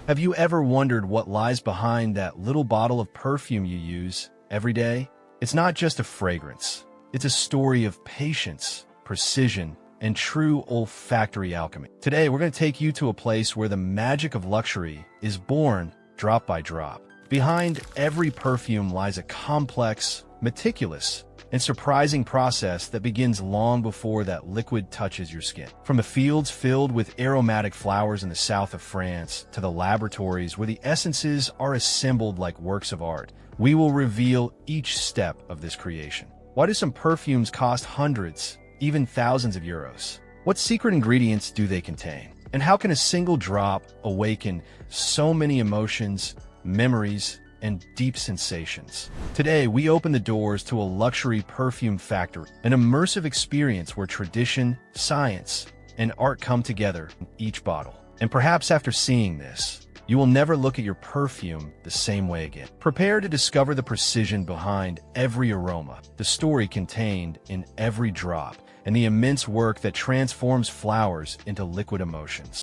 Have you ever wondered what lies behind that little bottle of perfume you use every day? It's not just a fragrance. It's a story of patience, precision, and true olfactory alchemy. Today, we're going to take you to a place where the magic of luxury is born drop by drop. Behind every perfume lies a complex, meticulous, and surprising process that begins long before that liquid touches your skin. From the fields filled with aromatic flowers in the south of France to the laboratories where the essences are assembled like works of art, we will reveal each step of this creation. Why do some perfumes cost hundreds, even thousands of euros? What secret ingredients do they contain? And how can a single drop awaken so many emotions, memories, and deep sensations? Today, we open the doors to a luxury perfume factory, an immersive experience where tradition, science, and art come together in each bottle. And perhaps after seeing this, you will never look at your perfume the same way again. Prepare to discover the precision behind every aroma, the story contained in every drop, and the immense work that transforms flowers into liquid emotions.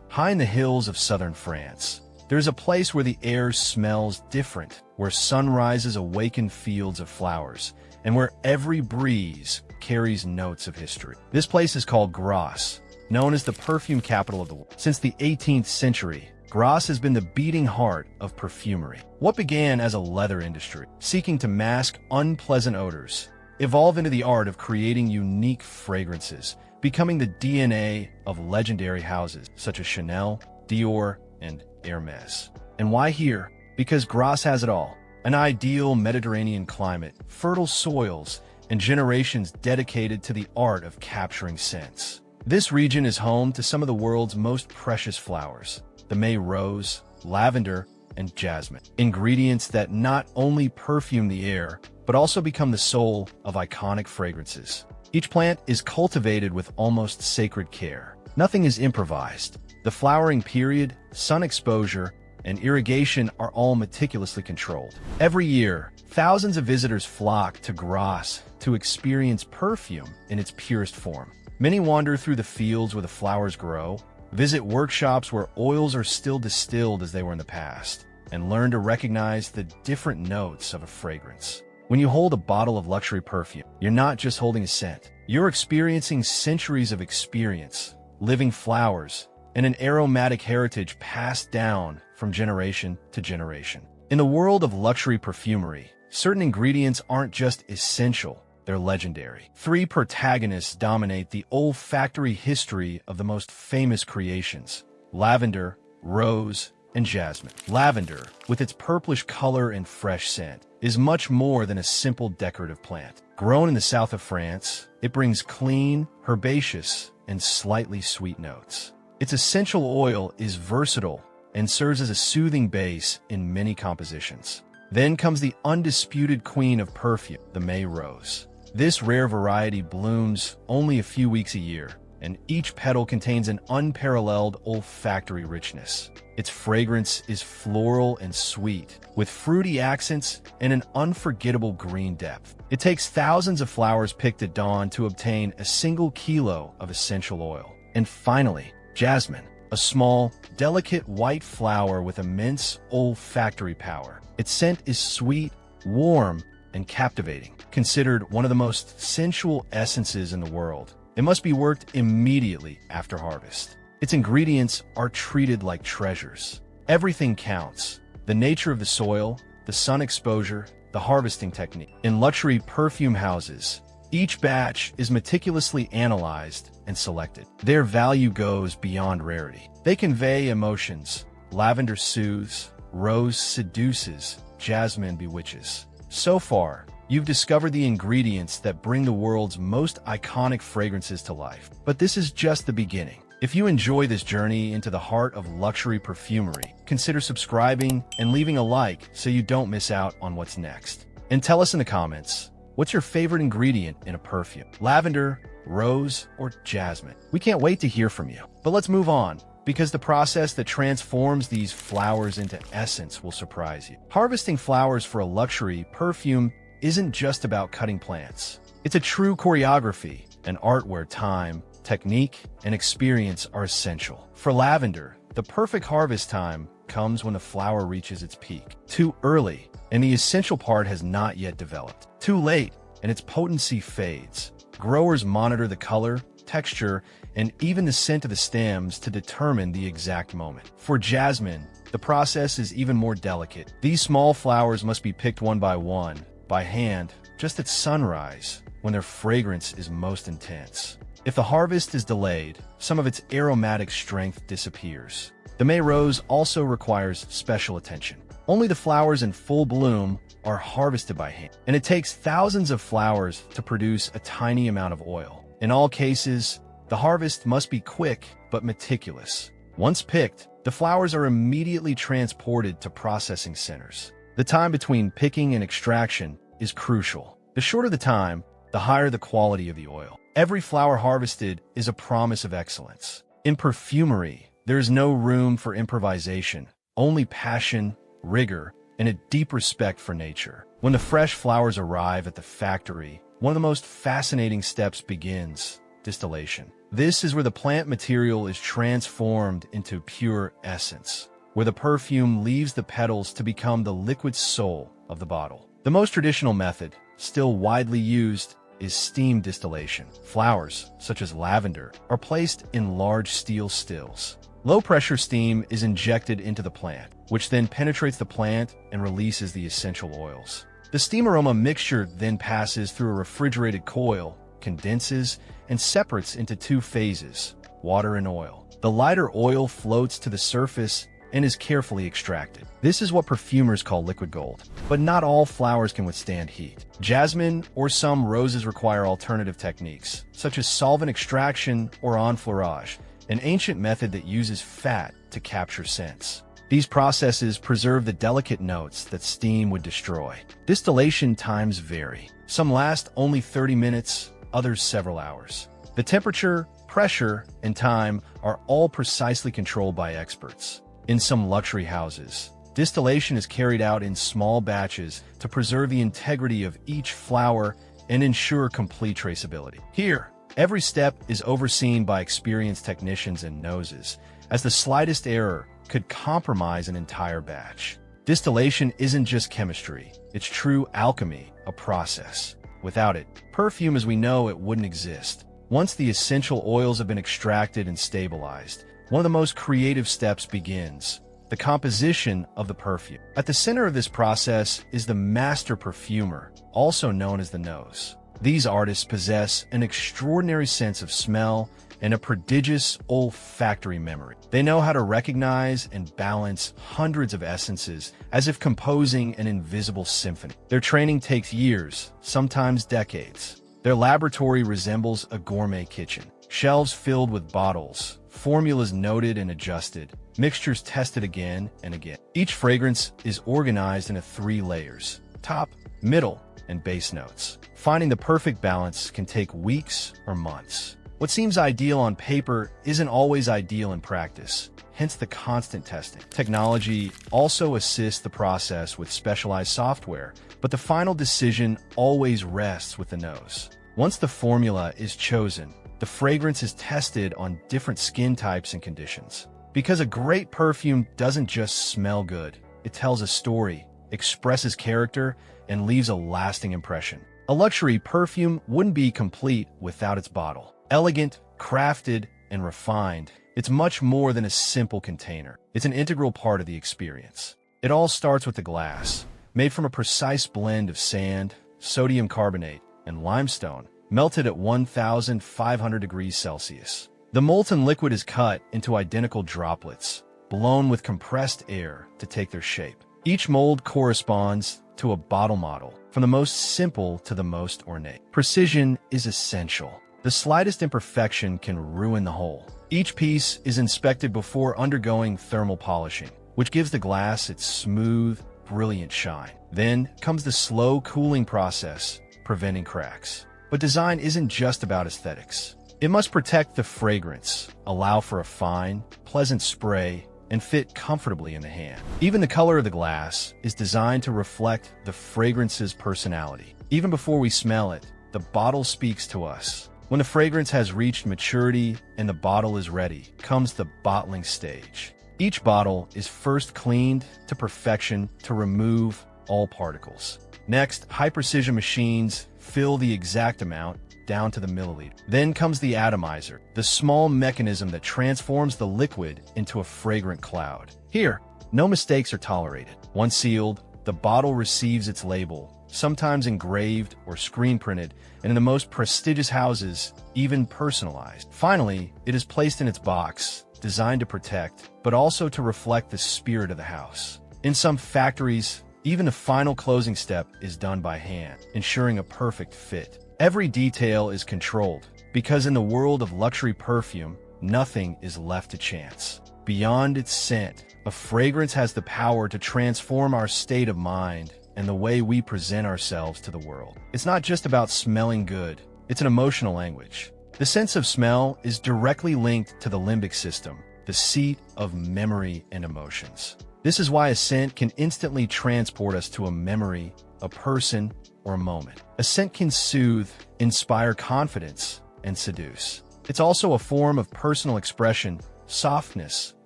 High in the hills of southern France, there's a place where the air smells different, where sunrises awaken fields of flowers, and where every breeze carries notes of history. This place is called Grasse, known as the perfume capital of the world. Since the 18th century, Grasse has been the beating heart of perfumery. What began as a leather industry, seeking to mask unpleasant odors, evolved into the art of creating unique fragrances, becoming the DNA of legendary houses such as Chanel, Dior, and Hermes. And why here? Because Grasse has it all. An ideal Mediterranean climate, fertile soils, and generations dedicated to the art of capturing scents. This region is home to some of the world's most precious flowers, the May rose, lavender, and jasmine. Ingredients that not only perfume the air, but also become the soul of iconic fragrances. Each plant is cultivated with almost sacred care. Nothing is improvised. The flowering period, sun exposure, and irrigation are all meticulously controlled. Every year, thousands of visitors flock to Grasse to experience perfume in its purest form. Many wander through the fields where the flowers grow, visit workshops where oils are still distilled as they were in the past, and learn to recognize the different notes of a fragrance. When you hold a bottle of luxury perfume, you're not just holding a scent. You're experiencing centuries of experience, living flowers, and an aromatic heritage passed down from generation to generation. In the world of luxury perfumery, certain ingredients aren't just essential, they're legendary. Three protagonists dominate the olfactory history of the most famous creations: lavender, rose, and jasmine. Lavender, with its purplish color and fresh scent, is much more than a simple decorative plant. Grown in the south of France, it brings clean, herbaceous, and slightly sweet notes. Its essential oil is versatile and serves as a soothing base in many compositions. Then comes the undisputed queen of perfume, the May rose. This rare variety blooms only a few weeks a year, and each petal contains an unparalleled olfactory richness. Its fragrance is floral and sweet, with fruity accents and an unforgettable green depth. It takes thousands of flowers picked at dawn to obtain a single kilo of essential oil. And finally, jasmine, a small, delicate white flower with immense olfactory power. Its scent is sweet, warm, and captivating. Considered one of the most sensual essences in the world, it must be worked immediately after harvest. Its ingredients are treated like treasures. Everything counts: the nature of the soil, the sun exposure, the harvesting technique. In luxury perfume houses, each batch is meticulously analyzed and selected. Their value goes beyond rarity. They convey emotions. Lavender soothes, rose seduces, jasmine bewitches. So far, you've discovered the ingredients that bring the world's most iconic fragrances to life. But this is just the beginning. If you enjoy this journey into the heart of luxury perfumery, consider subscribing and leaving a like so you don't miss out on what's next. And tell us in the comments, what's your favorite ingredient in a perfume? Lavender, rose, or jasmine? We can't wait to hear from you. But let's move on, because the process that transforms these flowers into essence will surprise you. Harvesting flowers for a luxury perfume isn't just about cutting plants. It's a true choreography, an art where time, technique, and experience are essential. For lavender, The perfect harvest time comes when the flower reaches its peak. Too early, and the essential part has not yet developed. Too late, and its potency fades. Growers monitor the color, texture, and even the scent of the stems to determine the exact moment. For jasmine, the process is even more delicate. These small flowers must be picked one, by hand, just at sunrise, when their fragrance is most intense. If the harvest is delayed, some of its aromatic strength disappears. The May rose also requires special attention. Only the flowers in full bloom are harvested by hand, and it takes thousands of flowers to produce a tiny amount of oil. In all cases, the harvest must be quick but meticulous. Once picked, the flowers are immediately transported to processing centers. The time between picking and extraction is crucial. The shorter the time, the higher the quality of the oil. Every flower harvested is a promise of excellence. In perfumery, there is no room for improvisation, only passion, rigor, and a deep respect for nature. When the fresh flowers arrive at the factory, one of the most fascinating steps begins: distillation. This is where the plant material is transformed into pure essence, where the perfume leaves the petals to become the liquid soul of the bottle. The most traditional method, still widely used, is steam distillation. Flowers, such as lavender, are placed in large steel stills. Low-pressure steam is injected into the plant, which then penetrates the plant and releases the essential oils. The steam aroma mixture then passes through a refrigerated coil, condenses, and separates into two phases: water and oil. The lighter oil floats to the surface and is carefully extracted. This is what perfumers call liquid gold. But not all flowers can withstand heat. Jasmine or some roses require alternative techniques, such as solvent extraction or enfleurage, an ancient method that uses fat to capture scents. These processes preserve the delicate notes that steam would destroy. Distillation times vary. Some last only 30 minutes, others several hours. The temperature, pressure, and time are all precisely controlled by experts. In some luxury houses, distillation is carried out in small batches to preserve the integrity of each flower and ensure complete traceability. Here, every step is overseen by experienced technicians and noses, as the slightest error could compromise an entire batch. Distillation isn't just chemistry, it's true alchemy, a process. Without it, perfume as we know it wouldn't exist. Once the essential oils have been extracted and stabilized, one of the most creative steps begins: the composition of the perfume. At the center of this process is the master perfumer, also known as the nose. These artists possess an extraordinary sense of smell and a prodigious olfactory memory. They know how to recognize and balance hundreds of essences as if composing an invisible symphony. Their training takes years, sometimes decades. Their laboratory resembles a gourmet kitchen. Shelves filled with bottles, formulas noted and adjusted, mixtures tested again and again. Each fragrance is organized into 3 layers: top, middle, and base notes. Finding the perfect balance can take weeks or months. What seems ideal on paper isn't always ideal in practice, hence the constant testing. Technology also assists the process with specialized software, but the final decision always rests with the nose. Once the formula is chosen, the fragrance is tested on different skin types and conditions. Because a great perfume doesn't just smell good, it tells a story, expresses character, and leaves a lasting impression. A luxury perfume wouldn't be complete without its bottle. Elegant, crafted, and refined, it's much more than a simple container. It's an integral part of the experience. It all starts with the glass, made from a precise blend of sand, sodium carbonate, and limestone, melted at 1,500 degrees Celsius. The molten liquid is cut into identical droplets, blown with compressed air to take their shape. Each mold corresponds to a bottle model, from the most simple to the most ornate. Precision is essential. The slightest imperfection can ruin the whole. Each piece is inspected before undergoing thermal polishing, which gives the glass its smooth, brilliant shine. Then comes the slow cooling process, preventing cracks. But design isn't just about aesthetics. It must protect the fragrance, allow for a fine, pleasant spray, and fit comfortably in the hand. Even the color of the glass is designed to reflect the fragrance's personality. Even before we smell it, the bottle speaks to us. When the fragrance has reached maturity and the bottle is ready, comes the bottling stage. Each bottle is first cleaned to perfection to remove all particles. Next, high-precision machines fill the exact amount down to the milliliter. Then comes the atomizer, the small mechanism that transforms the liquid into a fragrant cloud. Here, no mistakes are tolerated. Once sealed, the bottle receives its label, sometimes engraved or screen printed, and in the most prestigious houses, even personalized. Finally, it is placed in its box, designed to protect, but also to reflect the spirit of the house. In some factories, even the final closing step is done by hand, ensuring a perfect fit. Every detail is controlled, because in the world of luxury perfume, nothing is left to chance. Beyond its scent, a fragrance has the power to transform our state of mind and the way we present ourselves to the world. It's not just about smelling good, it's an emotional language. The sense of smell is directly linked to the limbic system, the seat of memory and emotions. This is why a scent can instantly transport us to a memory, a person, or a moment. A scent can soothe, inspire confidence, and seduce. It's also a form of personal expression, softness,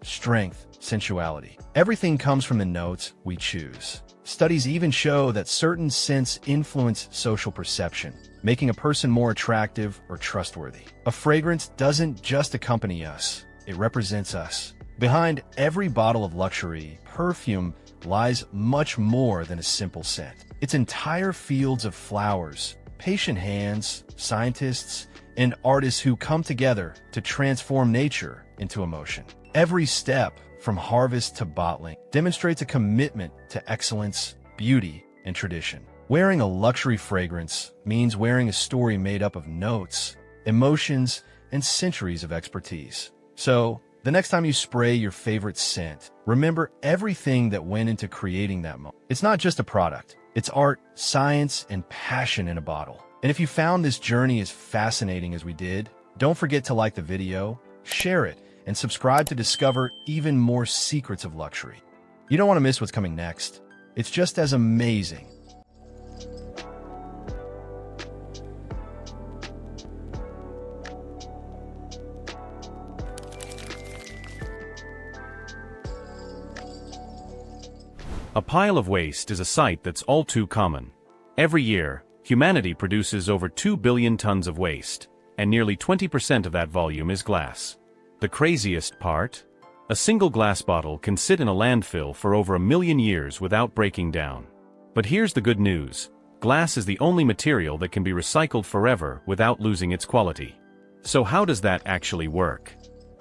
strength, sensuality. Everything comes from the notes we choose. Studies even show that certain scents influence social perception, making a person more attractive or trustworthy. A fragrance doesn't just accompany us, it represents us. Behind every bottle of luxury perfume lies much more than a simple scent. It's entire fields of flowers, patient hands, scientists, and artists who come together to transform nature into emotion. Every step, from harvest to bottling, demonstrates a commitment to excellence, beauty, and tradition. Wearing a luxury fragrance means wearing a story made up of notes, emotions, and centuries of expertise. So, the next time you spray your favorite scent, remember everything that went into creating that moment. It's not just a product, it's art, science, and passion in a bottle. And if you found this journey as fascinating as we did, don't forget to like the video, share it, and subscribe to discover even more secrets of luxury. You don't want to miss what's coming next. It's just as amazing. A pile of waste is a sight that's all too common. Every year, humanity produces over 2 billion tons of waste, and nearly 20% of that volume is glass. The craziest part? A single glass bottle can sit in a landfill for over 1 million years without breaking down. But here's the good news. Glass is the only material that can be recycled forever without losing its quality. So how does that actually work?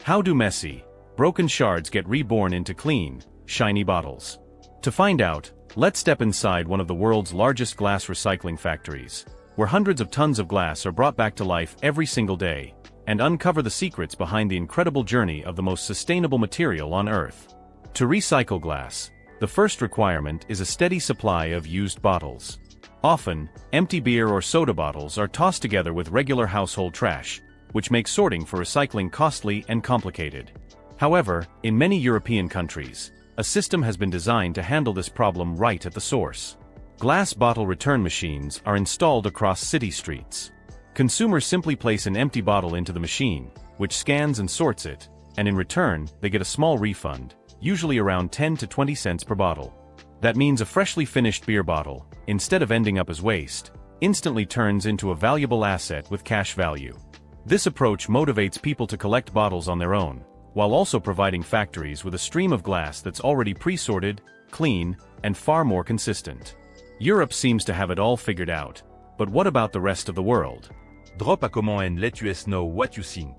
How do messy, broken shards get reborn into clean, shiny bottles? To find out, let's step inside one of the world's largest glass recycling factories, where hundreds of tons of glass are brought back to life every single day, and uncover the secrets behind the incredible journey of the most sustainable material on Earth. To recycle glass, the first requirement is a steady supply of used bottles. Often, empty beer or soda bottles are tossed together with regular household trash, which makes sorting for recycling costly and complicated. However, in many European countries, a system has been designed to handle this problem right at the source. Glass bottle return machines are installed across city streets. Consumers simply place an empty bottle into the machine, which scans and sorts it, and in return, they get a small refund, usually around 10 to 20 cents per bottle. That means a freshly finished beer bottle, instead of ending up as waste, instantly turns into a valuable asset with cash value. This approach motivates people to collect bottles on their own, while also providing factories with a stream of glass that's already pre-sorted, clean, and far more consistent. Europe seems to have it all figured out, but what about the rest of the world? Drop a comment and let us know what you think.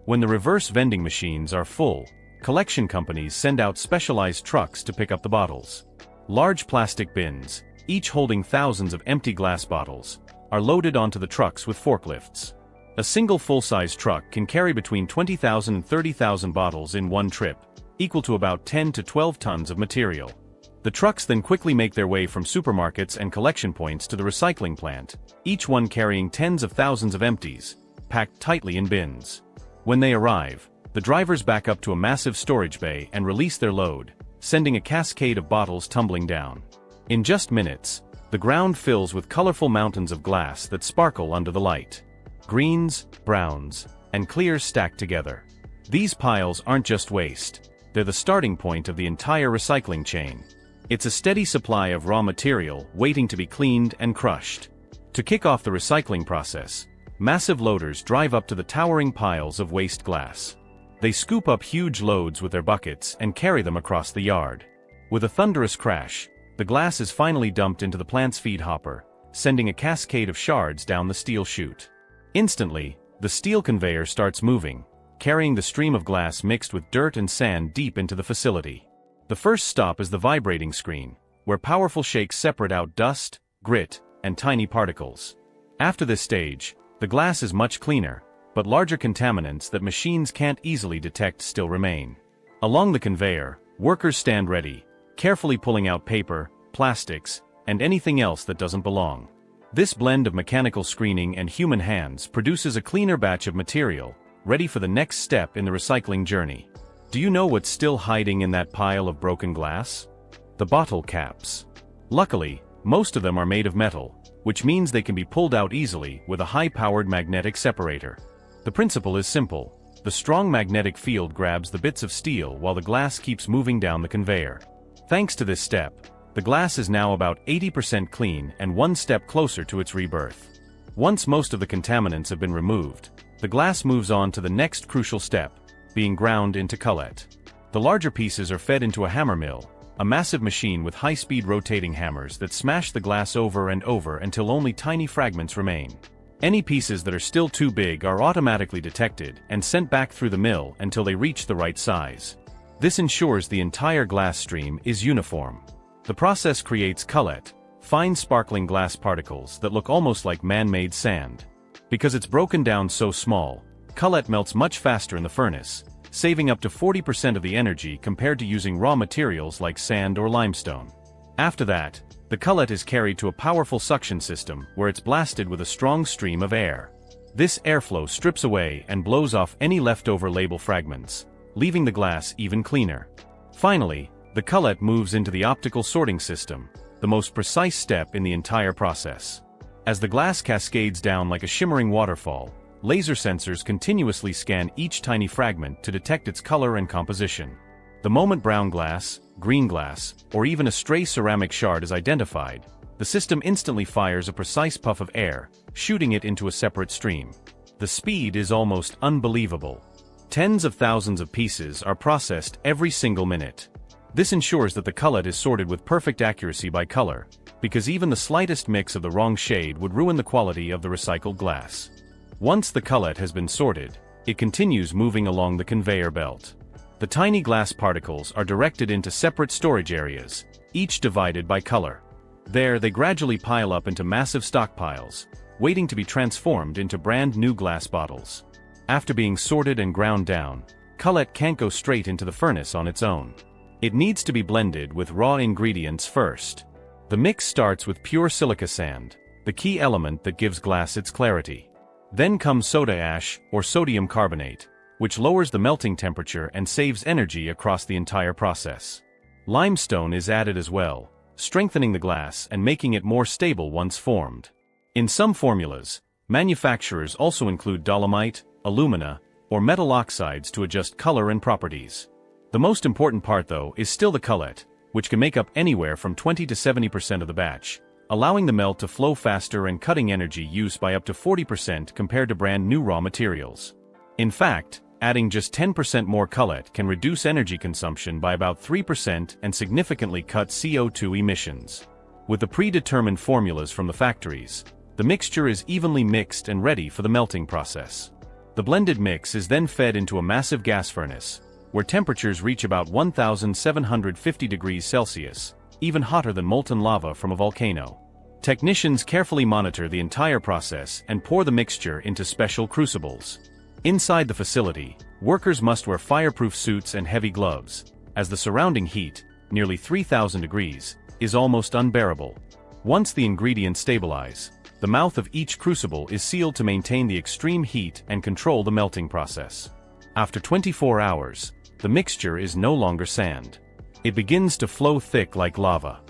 When the reverse vending machines are full, collection companies send out specialized trucks to pick up the bottles. Large plastic bins, each holding thousands of empty glass bottles, are loaded onto the trucks with forklifts. A single full-size truck can carry between 20,000 and 30,000 bottles in one trip, equal to about 10 to 12 tons of material. The trucks then quickly make their way from supermarkets and collection points to the recycling plant, each one carrying tens of thousands of empties, packed tightly in bins. When they arrive, the drivers back up to a massive storage bay and release their load, sending a cascade of bottles tumbling down. In just minutes, the ground fills with colorful mountains of glass that sparkle under the light. Greens, browns, and clears stacked together. These piles aren't just waste. they're the starting point of the entire recycling chain. It's a steady supply of raw material waiting to be cleaned and crushed. To kick off the recycling process, massive loaders drive up to the towering piles of waste glass. They scoop up huge loads with their buckets and carry them across the yard. With a thunderous crash, the glass is finally dumped into the plant's feed hopper, sending a cascade of shards down the steel chute. Instantly, the steel conveyor starts moving, carrying the stream of glass mixed with dirt and sand deep into the facility. The first stop is the vibrating screen, where powerful shakes separate out dust, grit, and tiny particles. After this stage, the glass is much cleaner, but larger contaminants that machines can't easily detect still remain. Along the conveyor, workers stand ready, carefully pulling out paper, plastics, and anything else that doesn't belong. This blend of mechanical screening and human hands produces a cleaner batch of material, ready for the next step in the recycling journey. Do you know what's still hiding in that pile of broken glass? The bottle caps. Luckily, most of them are made of metal, which means they can be pulled out easily with a high-powered magnetic separator. The principle is simple. The strong magnetic field grabs the bits of steel while the glass keeps moving down the conveyor. Thanks to this step, the glass is now about 80% clean and one step closer to its rebirth. Once most of the contaminants have been removed, the glass moves on to the next crucial step, being ground into cullet. The larger pieces are fed into a hammer mill, a massive machine with high-speed rotating hammers that smash the glass over and over until only tiny fragments remain. Any pieces that are still too big are automatically detected and sent back through the mill until they reach the right size. This ensures the entire glass stream is uniform. The process creates cullet, fine sparkling glass particles that look almost like man-made sand. Because it's broken down so small, cullet melts much faster in the furnace, saving up to 40% of the energy compared to using raw materials like sand or limestone. After that, the cullet is carried to a powerful suction system where it's blasted with a strong stream of air. This airflow strips away and blows off any leftover label fragments, leaving the glass even cleaner. Finally, the cullet moves into the optical sorting system, the most precise step in the entire process. As the glass cascades down like a shimmering waterfall, laser sensors continuously scan each tiny fragment to detect its color and composition. The moment brown glass, green glass, or even a stray ceramic shard is identified, the system instantly fires a precise puff of air, shooting it into a separate stream. The speed is almost unbelievable. Tens of thousands of pieces are processed every single minute. This ensures that the cullet is sorted with perfect accuracy by color, because even the slightest mix of the wrong shade would ruin the quality of the recycled glass. Once the cullet has been sorted, it continues moving along the conveyor belt. The tiny glass particles are directed into separate storage areas, each divided by color. There, they gradually pile up into massive stockpiles, waiting to be transformed into brand new glass bottles. After being sorted and ground down, cullet can't go straight into the furnace on its own. It needs to be blended with raw ingredients first. The mix starts with pure silica sand, the key element that gives glass its clarity. Then comes soda ash, or sodium carbonate, which lowers the melting temperature and saves energy across the entire process. Limestone is added as well, strengthening the glass and making it more stable once formed. In some formulas, manufacturers also include dolomite, alumina, or metal oxides to adjust color and properties. The most important part, though, is still the cullet, which can make up anywhere from 20 to 70% of the batch, allowing the melt to flow faster and cutting energy use by up to 40% compared to brand new raw materials. In fact, adding just 10% more cullet can reduce energy consumption by about 3% and significantly cut CO2 emissions. With the predetermined formulas from the factories, the mixture is evenly mixed and ready for the melting process. The blended mix is then fed into a massive gas furnace, where temperatures reach about 1,750 degrees Celsius, even hotter than molten lava from a volcano. Technicians carefully monitor the entire process and pour the mixture into special crucibles. Inside the facility, workers must wear fireproof suits and heavy gloves, as the surrounding heat, nearly 3,000 degrees, is almost unbearable. Once the ingredients stabilize, the mouth of each crucible is sealed to maintain the extreme heat and control the melting process. After 24 hours, the mixture is no longer sand. It begins to flow thick like lava.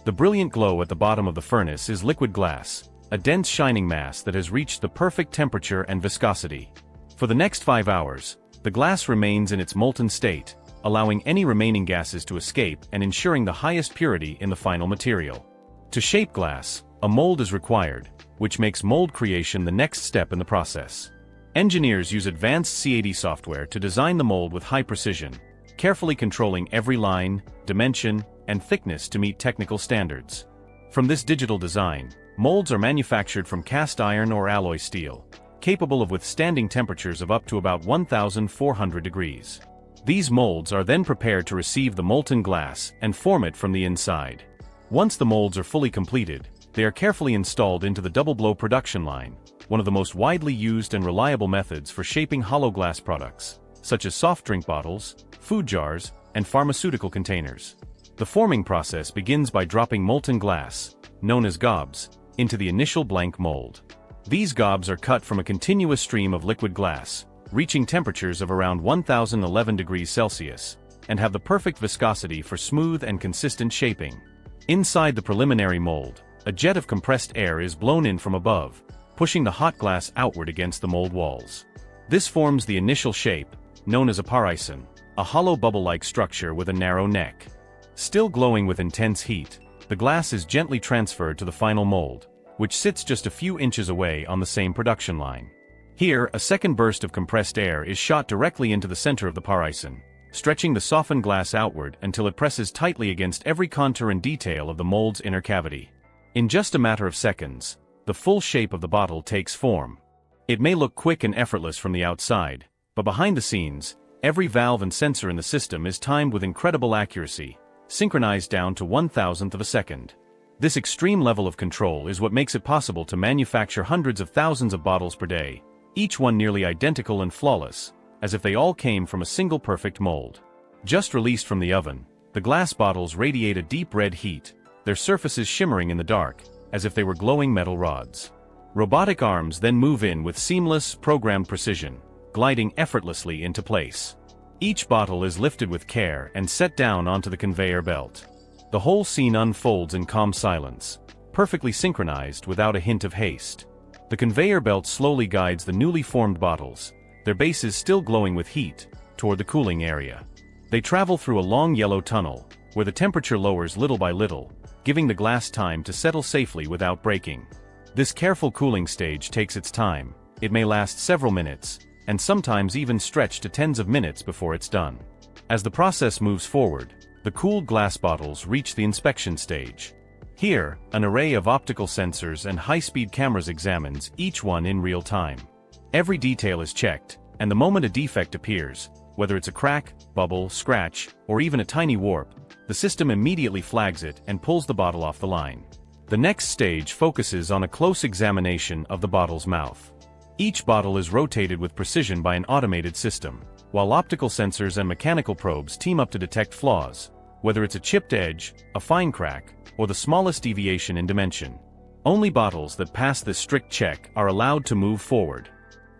The brilliant glow at the bottom of the furnace is liquid glass, a dense shining mass that has reached the perfect temperature and viscosity. For the next 5 hours, the glass remains in its molten state, allowing any remaining gases to escape and ensuring the highest purity in the final material. To shape glass, a mold is required, which makes mold creation the next step in the process. Engineers use advanced CAD software to design the mold with high precision, carefully controlling every line, dimension, and thickness to meet technical standards. From this digital design, molds are manufactured from cast iron or alloy steel, capable of withstanding temperatures of up to about 1,400 degrees. These molds are then prepared to receive the molten glass and form it from the inside. Once the molds are fully completed, they are carefully installed into the double-blow production line, one of the most widely used and reliable methods for shaping hollow glass products, such as soft drink bottles, food jars, and pharmaceutical containers. The forming process begins by dropping molten glass, known as gobs, into the initial blank mold. These gobs are cut from a continuous stream of liquid glass, reaching temperatures of around 1011 degrees Celsius, and have the perfect viscosity for smooth and consistent shaping. Inside the preliminary mold, a jet of compressed air is blown in from above, pushing the hot glass outward against the mold walls. This forms the initial shape, known as a parison, a hollow bubble-like structure with a narrow neck. Still glowing with intense heat, the glass is gently transferred to the final mold, which sits just a few inches away on the same production line. Here, a second burst of compressed air is shot directly into the center of the parison, stretching the softened glass outward until it presses tightly against every contour and detail of the mold's inner cavity. In just a matter of seconds, the full shape of the bottle takes form. It may look quick and effortless from the outside, but behind the scenes, every valve and sensor in the system is timed with incredible accuracy, synchronized down to 1,000th of a second. This extreme level of control is what makes it possible to manufacture hundreds of thousands of bottles per day, each one nearly identical and flawless, as if they all came from a single perfect mold. Just released from the oven, the glass bottles radiate a deep red heat, their surfaces shimmering in the dark, as if they were glowing metal rods. Robotic arms then move in with seamless, programmed precision, gliding effortlessly into place. Each bottle is lifted with care and set down onto the conveyor belt. The whole scene unfolds in calm silence, perfectly synchronized without a hint of haste. The conveyor belt slowly guides the newly formed bottles, their bases still glowing with heat, toward the cooling area. They travel through a long yellow tunnel, where the temperature lowers little by little, giving the glass time to settle safely without breaking. This careful cooling stage takes its time. It may last several minutes, and sometimes even stretch to tens of minutes before it's done. As the process moves forward, the cooled glass bottles reach the inspection stage. Here, an array of optical sensors and high-speed cameras examines each one in real time. Every detail is checked, and the moment a defect appears, whether it's a crack, bubble, scratch, or even a tiny warp, the system immediately flags it and pulls the bottle off the line. The next stage focuses on a close examination of the bottle's mouth. Each bottle is rotated with precision by an automated system, while optical sensors and mechanical probes team up to detect flaws, whether it's a chipped edge, a fine crack, or the smallest deviation in dimension. Only bottles that pass this strict check are allowed to move forward.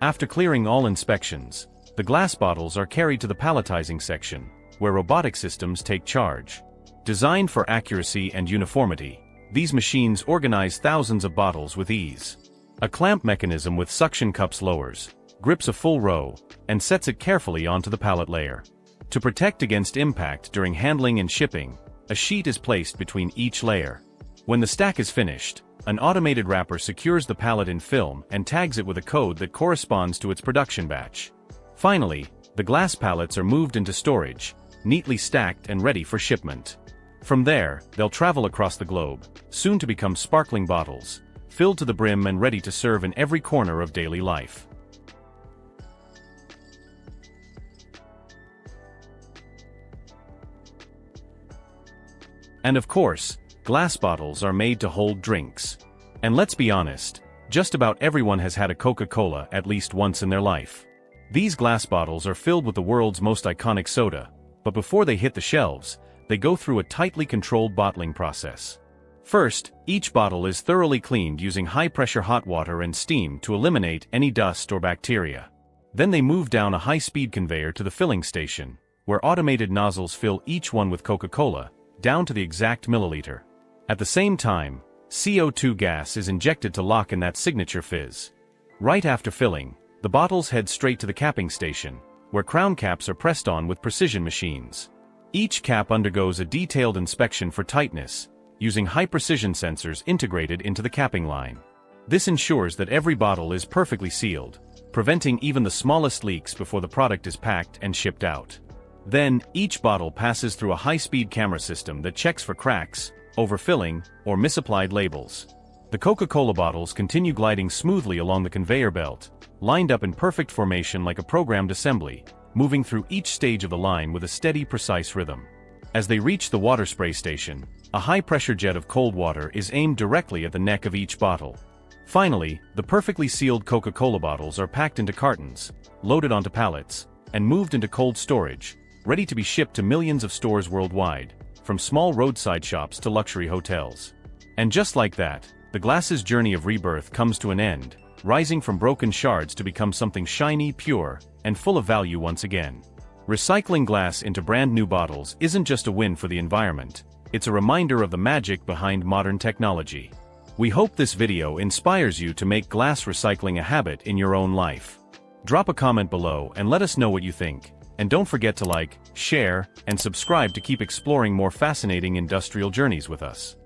After clearing all inspections, the glass bottles are carried to the palletizing section, where robotic systems take charge. Designed for accuracy and uniformity, these machines organize thousands of bottles with ease. A clamp mechanism with suction cups lowers, grips a full row, and sets it carefully onto the pallet layer. To protect against impact during handling and shipping, a sheet is placed between each layer. When the stack is finished, an automated wrapper secures the pallet in film and tags it with a code that corresponds to its production batch. Finally, the glass pallets are moved into storage, neatly stacked and ready for shipment. From there, they'll travel across the globe, soon to become sparkling bottles, filled to the brim and ready to serve in every corner of daily life. And of course, glass bottles are made to hold drinks. And let's be honest, just about everyone has had a Coca-Cola at least once in their life. These glass bottles are filled with the world's most iconic soda, but before they hit the shelves, they go through a tightly controlled bottling process. First, each bottle is thoroughly cleaned using high-pressure hot water and steam to eliminate any dust or bacteria. Then they move down a high-speed conveyor to the filling station, where automated nozzles fill each one with Coca-Cola, down to the exact milliliter. At the same time, CO2 gas is injected to lock in that signature fizz. Right after filling, the bottles head straight to the capping station, where crown caps are pressed on with precision machines. Each cap undergoes a detailed inspection for tightness, using high-precision sensors integrated into the capping line. This ensures that every bottle is perfectly sealed, preventing even the smallest leaks before the product is packed and shipped out. Then, each bottle passes through a high-speed camera system that checks for cracks, overfilling, or misapplied labels. The Coca-Cola bottles continue gliding smoothly along the conveyor belt, lined up in perfect formation like a programmed assembly, moving through each stage of the line with a steady, precise rhythm. As they reach the water spray station, a high-pressure jet of cold water is aimed directly at the neck of each bottle. Finally, the perfectly sealed Coca-Cola bottles are packed into cartons, loaded onto pallets, and moved into cold storage, ready to be shipped to millions of stores worldwide, from small roadside shops to luxury hotels. And just like that, the glass's journey of rebirth comes to an end, rising from broken shards to become something shiny, pure, and full of value once again. Recycling glass into brand new bottles isn't just a win for the environment, it's a reminder of the magic behind modern technology. We hope this video inspires you to make glass recycling a habit in your own life. Drop a comment below and let us know what you think, and don't forget to like, share, and subscribe to keep exploring more fascinating industrial journeys with us.